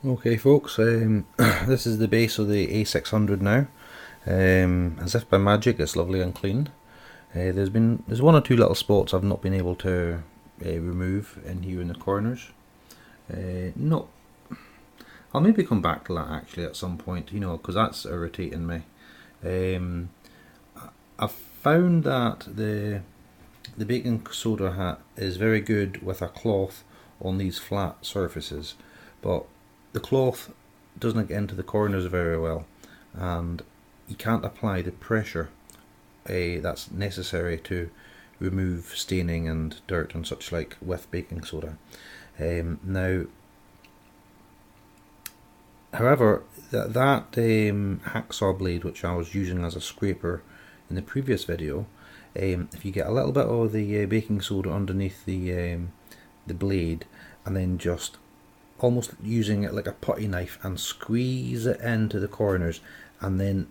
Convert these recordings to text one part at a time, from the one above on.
Okay folks, this is the base of the A600 now. As if by magic it's lovely and clean. There's one or two little spots I've not been able to remove in here in the corners. No, I'll maybe come back to that actually at some point, you know, because that's irritating me. I've found that the baking soda hat is very good with a cloth on these flat surfaces, but the cloth doesn't get into the corners very well, and you can't apply the pressure that's necessary to remove staining and dirt and such like with baking soda. Now, however, that hacksaw blade which I was using as a scraper in the previous video, if you get a little bit of the baking soda underneath the blade and then just almost using it like a putty knife and squeeze it into the corners and then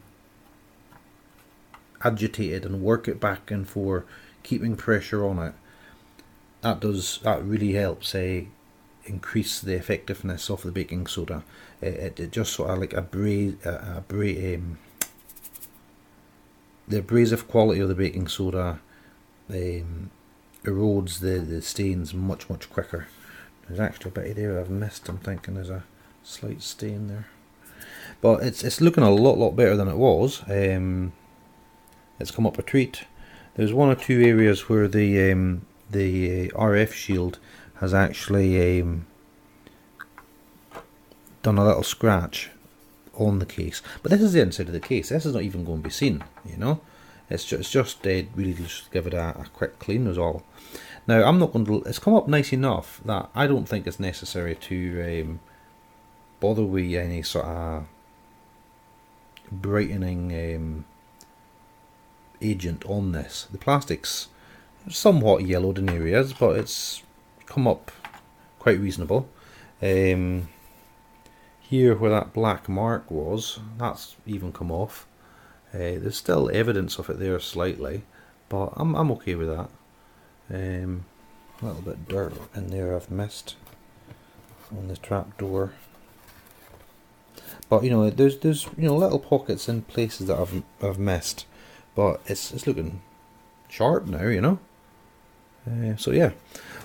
agitate it and work it back and forth, keeping pressure on it, that really helps increase the effectiveness of the baking soda. It just sort of like the abrasive quality of the baking soda erodes the stains much quicker. There's actually a bit there I've missed. I'm thinking there's a slight stain there, but it's looking a lot better than it was. It's come up a treat. There's one or two areas where the RF shield has actually done a little scratch on the case, but this is the inside of the case. This is not even going to be seen, you know. It's just really just give it a quick clean is all. Now I'm not going to. It's come up nice enough that I don't think it's necessary to bother with any sort of brightening agent on this. The plastic's somewhat yellowed in areas, but it's come up quite reasonable. Here where that black mark was, that's even come off. There's still evidence of it there slightly, but I'm okay with that. A little bit of dirt in there I've missed on the trap door, but you know there's little pockets in places that I've missed, but it's looking sharp now, you know. So yeah,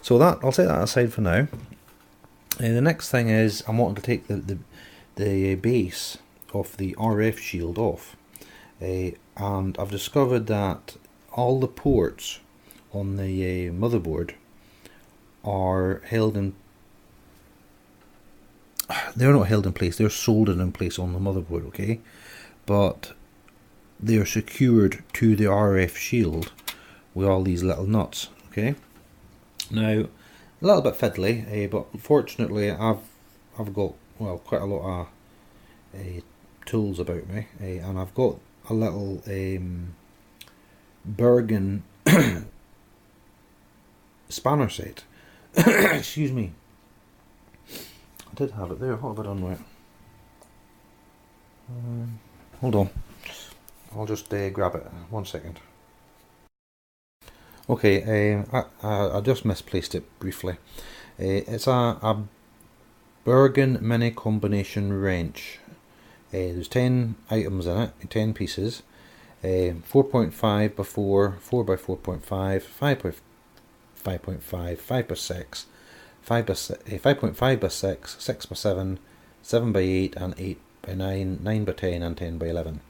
so that I'll set that aside for now. The next thing is I'm wanting to take the base of the RF shield off, and I've discovered that all the ports on the motherboard are held in. They're not held in place. They're soldered in place on the motherboard, okay, but they are secured to the RF shield with all these little nuts. Okay, now a little bit fiddly, but fortunately I've got quite a lot of tools about me, and I've got a little Bergen spanner set. Excuse me. I did have it there. What have I done with it? Hold on. I'll just grab it. 1 second. Okay, I just misplaced it briefly. It's a Bergen mini combination wrench. There's 10 items in it, 10 pieces. 4.5 by 4, 4 by 4.5, 5 by 5.5, 5 by 6, 5.5 by 6, 6 by 7, 7 by 8, and 8 by 9, 9 by 10, and 10 by 11.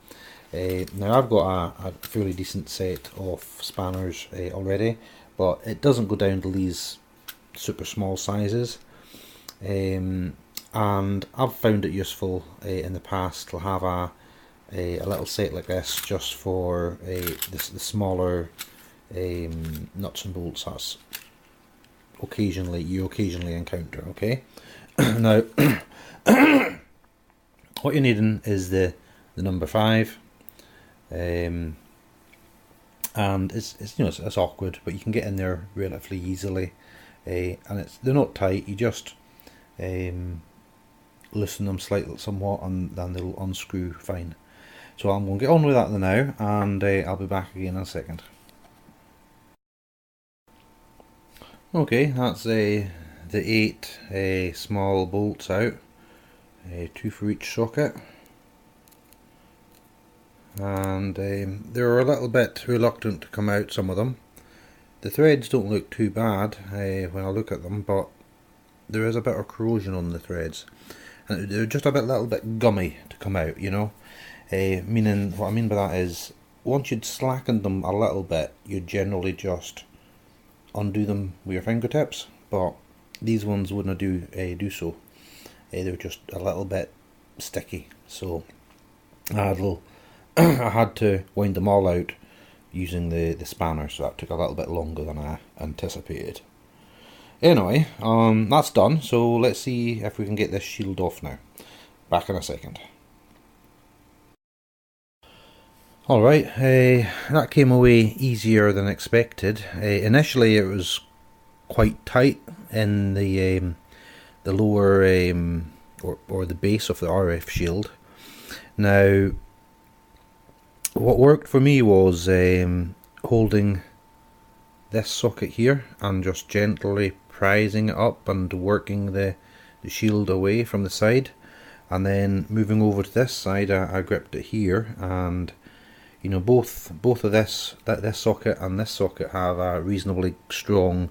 Now I've got a fairly decent set of spanners already, but it doesn't go down to these super small sizes, and I've found it useful in the past to have a little set like this just for the smaller nuts and bolts that's you occasionally encounter. Okay, now what you're needing is the number 5. And it's awkward, but you can get in there relatively easily, and they're not tight. You just loosen them somewhat, and then they'll unscrew fine. So I'm going to get on with that now, and I'll be back again in a second. Okay, that's the 8 small bolts out. two for each socket. And they're a little bit reluctant to come out, some of them. The threads don't look too bad when I look at them, but there is a bit of corrosion on the threads, and they're just a little bit gummy to come out, you know. Meaning, what I mean by that is, once you'd slackened them a little bit, you'd generally just undo them with your fingertips, but these ones wouldn't do so. They were just a little bit sticky, so I had to wind them all out using the spanner, so that took a little bit longer than I anticipated. Anyway, that's done, so let's see if we can get this shield off now. Back in a second. Alright, that came away easier than expected. Initially it was quite tight in the lower or the base of the RF shield. Now, what worked for me was holding this socket here and just gently prising it up and working the shield away from the side, and then moving over to this side I gripped it here, and you know, both of this socket and this socket have a reasonably strong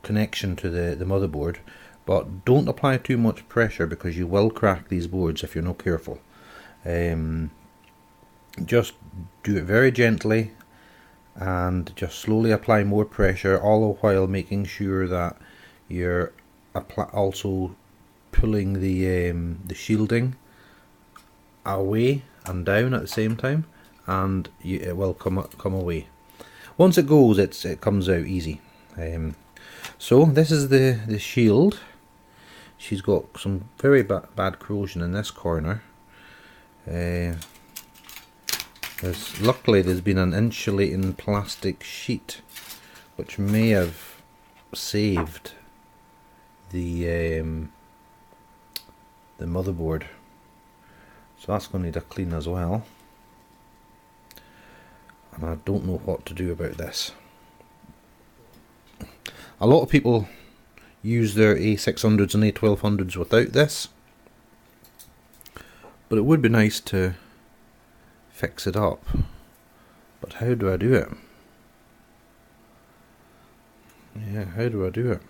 connection to the motherboard, but don't apply too much pressure because you will crack these boards if you're not careful. Just do it very gently and just slowly apply more pressure, all the while making sure that you're also pulling the shielding away and down at the same time, and it will come away. Once it goes, it comes out easy. So this is the shield. She's got some very bad corrosion in this corner. Luckily there's been an insulating plastic sheet which may have saved the motherboard. So that's going to need a clean as well, and I don't know what to do about this. A lot of people use their A600s and A1200s without this, but it would be nice to fix it up. But how do I do it? Yeah, how do I do it?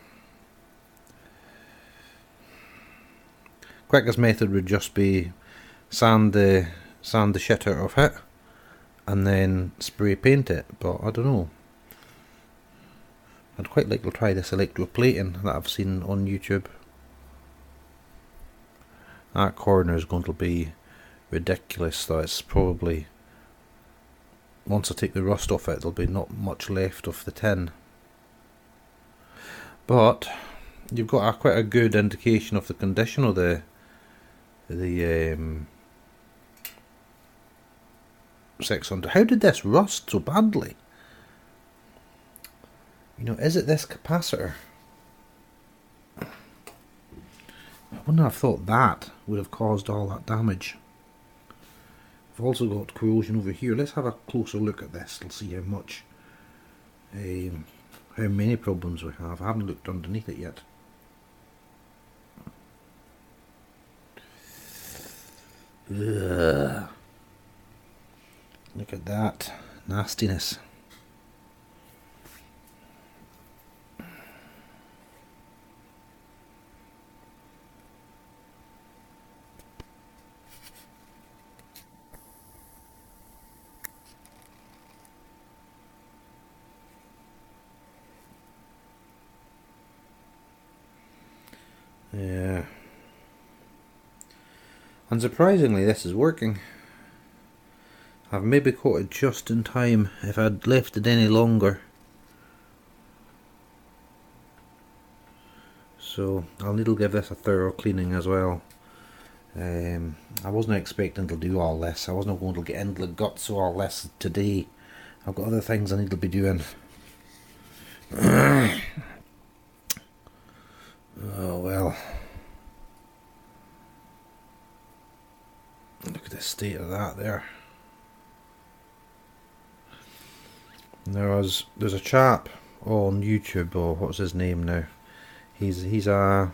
Quickest method would just be sand the shit out of it and then spray paint it, but I don't know. I'd quite like to try this electroplating that I've seen on YouTube. That corner is going to be ridiculous, so it's probably, once I take the rust off it, there'll be not much left of the tin. But you've got quite a good indication of the condition of the 600. How did this rust so badly? You know, is it this capacitor? I wouldn't have thought that would have caused all that damage. I've also got corrosion over here. Let's have a closer look at this. We'll see how many problems we have. I haven't looked underneath it yet. Ugh. Look at that nastiness. Yeah. Unsurprisingly, this is working. I've maybe caught it just in time. If I'd left it any longer, so I'll need to give this a thorough cleaning as well. I wasn't expecting to do all this. I wasn't going to get into the guts of all this today. I've got other things I need to be doing. Oh well. Look at the state of that there. There's a chap on YouTube, or what's his name now? He's a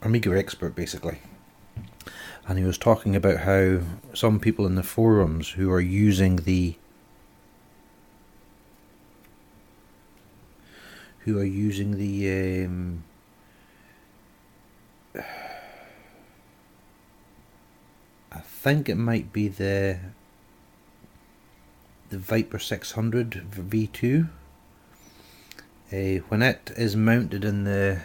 Amiga expert basically, and he was talking about how some people in the forums who are using the I think it might be the Viper 600 V2. When it is mounted in the...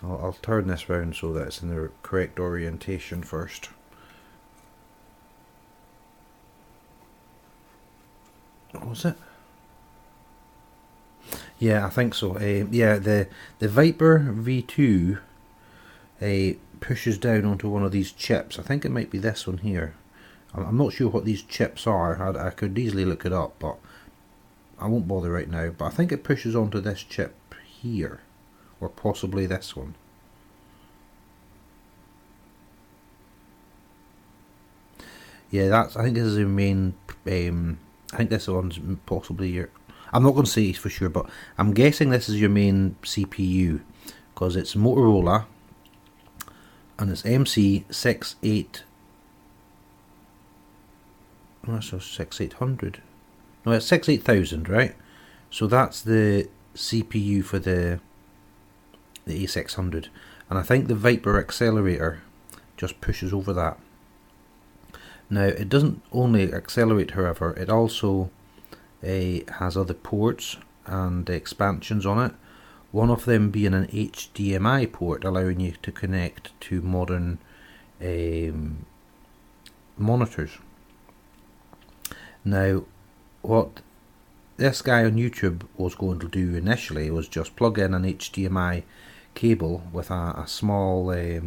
I'll turn this round so that it's in the correct orientation first. What was it? Yeah, I think so. Yeah, the Viper V2 pushes down onto one of these chips. I think it might be this one here. I'm not sure what these chips are. I could easily look it up, but I won't bother right now. But I think it pushes onto this chip here, or possibly this one. Yeah, I think this is the main. I think this one's possibly your... I'm not going to say for sure, but I'm guessing this is your main CPU, because it's Motorola and it's MC68. Oh, that's 6800. No, it's 68000, right? So that's the CPU for the A600, and I think the Viper accelerator just pushes over that. Now, it doesn't only accelerate, however, it also has other ports and expansions on it. One of them being an HDMI port, allowing you to connect to modern monitors. Now, what this guy on YouTube was going to do initially was just plug in an HDMI cable with a small a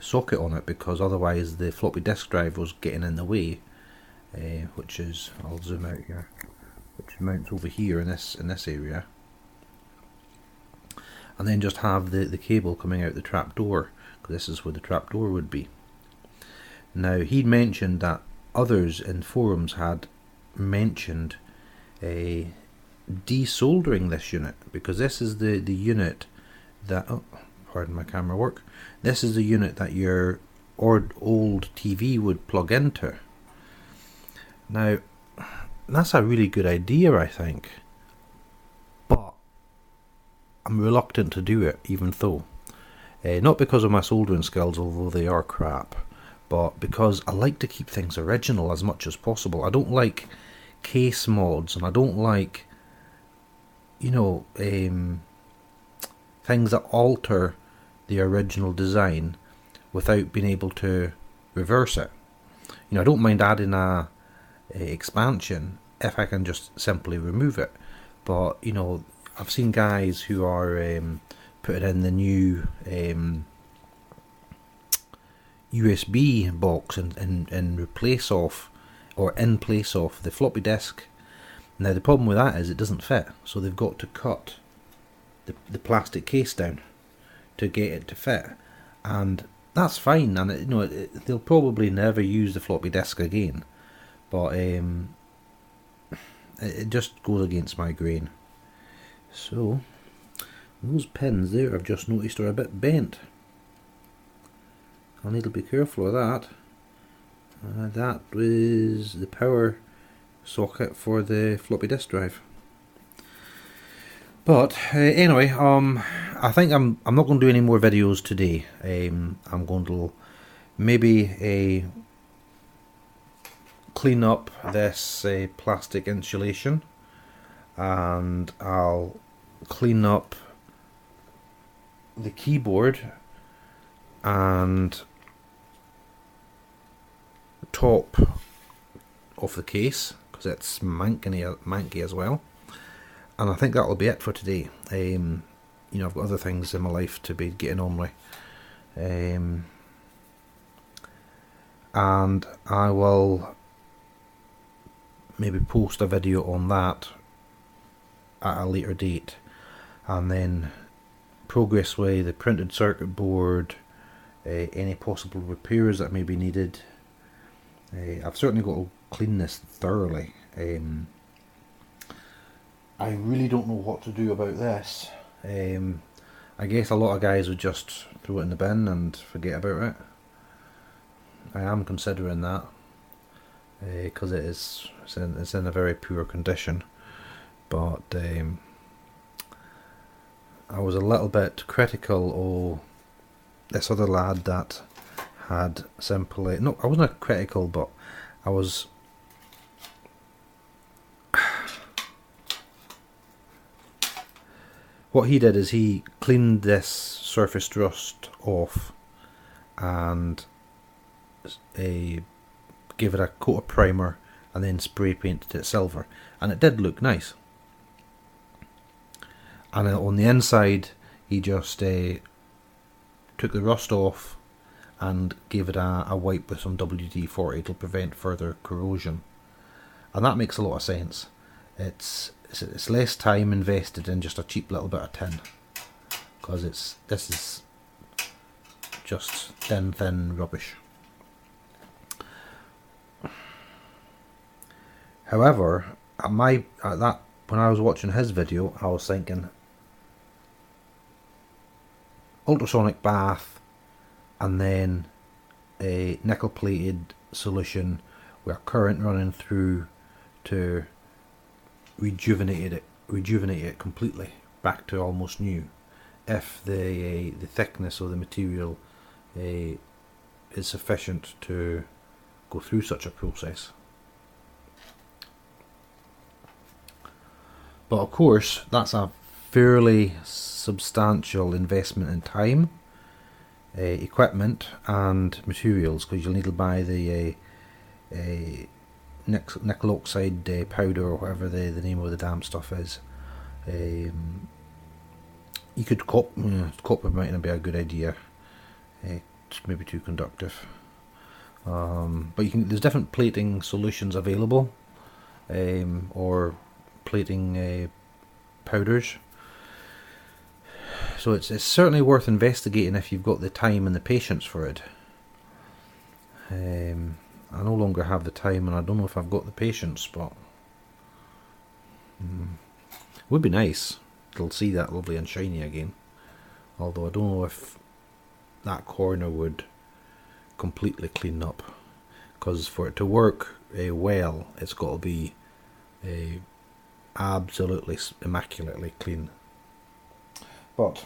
socket on it, because otherwise the floppy disk drive was getting in the way, which is, I'll zoom out here, which mounts over here in this area, and then just have the cable coming out the trapdoor, because this is where the trapdoor would be. Now, he mentioned that others in forums had mentioned desoldering this unit, because this is the unit that, oh, pardon my camera work, this is the unit that your old TV would plug into. Now, that's a really good idea, I think, but I'm reluctant to do it, even though, not because of my soldering skills, although they are crap, but because I like to keep things original as much as possible. I don't like case mods, and I don't like, you know, things that alter the original design without being able to reverse it. You know, I don't mind adding a expansion if I can just simply remove it, but you know, I've seen guys who are putting in the new USB box in replace of, or in place of, the floppy disk. Now the problem with that is it doesn't fit, so they've got to cut the plastic case down to get it to fit, and that's fine, and you know, they'll probably never use the floppy disk again, but it just goes against my grain. So those pins there, I've just noticed, are a bit bent. I'll need to be careful of that. That was the power socket for the floppy disk drive. But anyway, I think I'm not going to do any more videos today. I'm going to maybe clean up this plastic insulation, and I'll clean up the keyboard and top of the case, because it's manky as well. And I think that'll be it for today. You know, I've got other things in my life to be getting on with. And I will maybe post a video on that at a later date, and then progress with the printed circuit board, any possible repairs that may be needed. I've certainly got to clean this thoroughly. I really don't know what to do about this. I guess a lot of guys would just throw it in the bin and forget about it. I am considering that, because it's in a very poor condition. But I was a little bit critical of this other lad that had simply, no, I wasn't critical, but I was what he did is he cleaned this surface rust off and gave it a coat of primer and then spray painted it silver, and it did look nice. And on the inside he just took the rust off and gave it a wipe with some WD-40 to prevent further corrosion, and that makes a lot of sense. It's less time invested in just a cheap little bit of tin, because this is just thin rubbish. However, when I was watching his video, I was thinking ultrasonic bath and then a nickel plated solution with a current running through to rejuvenate it completely back to almost new, if the thickness of the material is sufficient to go through such a process. But of course that's a fairly substantial investment in time, equipment and materials, because you'll need to buy the nickel oxide powder, or whatever the name of the damn stuff is. You could copper might not be a good idea. It's maybe too conductive. But there's different plating solutions available, or plating powders. So it's certainly worth investigating if you've got the time and the patience for it. I no longer have the time, and I don't know if I've got the patience, but it would be nice to see that lovely and shiny again. Although I don't know if that corner would completely clean up, because for it to work well, it's got to be absolutely immaculately clean. But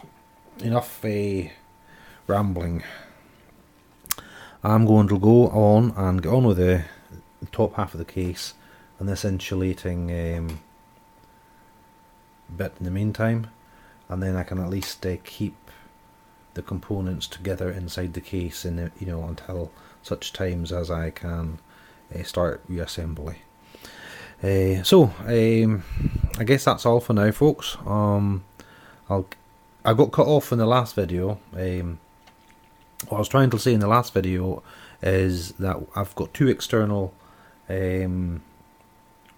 enough rambling. I'm going to go on and get on with the top half of the case and this insulating bit in the meantime, and then I can at least keep the components together inside the case until such times as I can start reassembly. So I guess that's all for now, folks. I got cut off in the last video. What I was trying to say in the last video is that I've got two external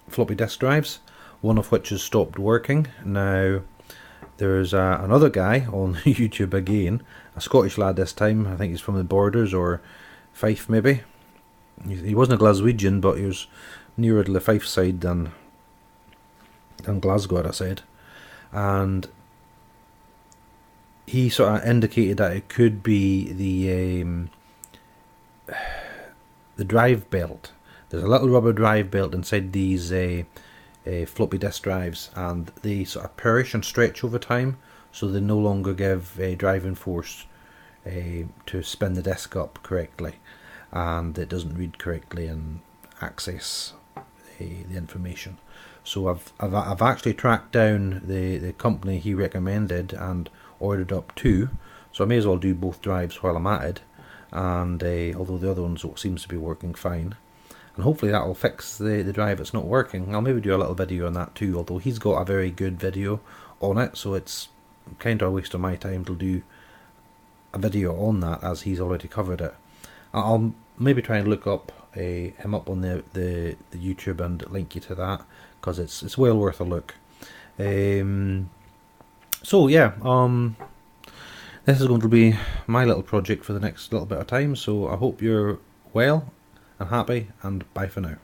floppy disk drives, one of which has stopped working. Now there's another guy on YouTube again, a Scottish lad this time. I think he's from the Borders or Fife maybe. He wasn't a Glaswegian, but he was nearer to the Fife side than Glasgow, as I said. And he sort of indicated that it could be the drive belt. There's a little rubber drive belt inside these floppy disk drives, and they sort of perish and stretch over time, so they no longer give driving force to spin the disk up correctly, and it doesn't read correctly and access the information. So I've actually tracked down the company he recommended and ordered up two, so I may as well do both drives while I'm at it. And although the other one seems to be working fine, and hopefully that will fix the drive that's not working. I'll maybe do a little video on that too, although he's got a very good video on it, so it's kind of a waste of my time to do a video on that as he's already covered it. I'll maybe try and look up him up on the YouTube and link you to that, because it's well worth a look. So yeah, this is going to be my little project for the next little bit of time, so I hope you're well and happy, and bye for now.